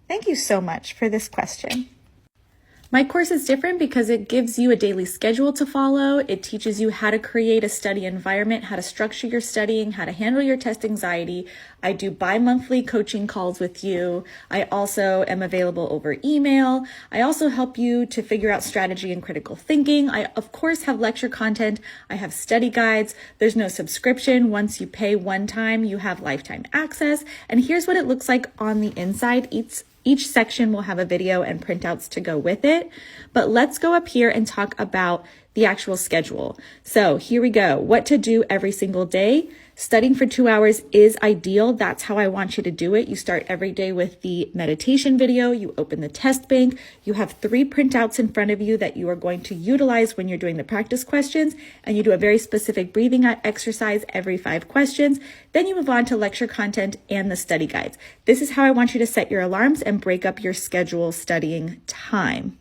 Thank you so much for this question. My course is different because it gives you a daily schedule to follow. It teaches you how to create a study environment, how to structure your studying, how to handle your test anxiety. I do bi-monthly coaching calls with you. I also am available over email. I also help you to figure out strategy and critical thinking. I, of course, have lecture content. I have study guides. There's no subscription. Once you pay one time, you have lifetime access. And here's what it looks like on the inside. Each section will have a video and printouts to go with it, but let's go up here and talk about the actual schedule. So here we go. What to do every single day. Studying for 2 hours is ideal. That's how I want you to do it. You start every day with the meditation video. You open the test bank. You have 3 printouts in front of you that you are going to utilize when you're doing the practice questions, and you do a very specific breathing exercise every 5 questions. Then you move on to lecture content and the study guides. This is how I want you to set your alarms and break up your schedule studying time.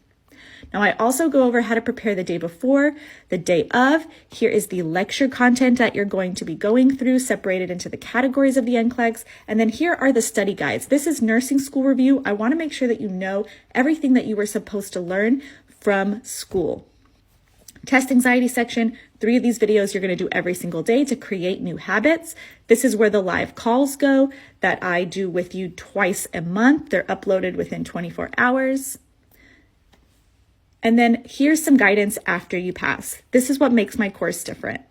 Now, I also go over how to prepare the day before, the day of. Here is the lecture content that you're going to be going through, separated into the categories of the NCLEX. And then here are the study guides. This is nursing school review. I want to make sure that you know everything that you were supposed to learn from school. Test anxiety section, 3 of these videos you're going to do every single day to create new habits. This is where the live calls go that I do with you twice a month. They're uploaded within 24 hours. And then here's some guidance after you pass. This is what makes my course different.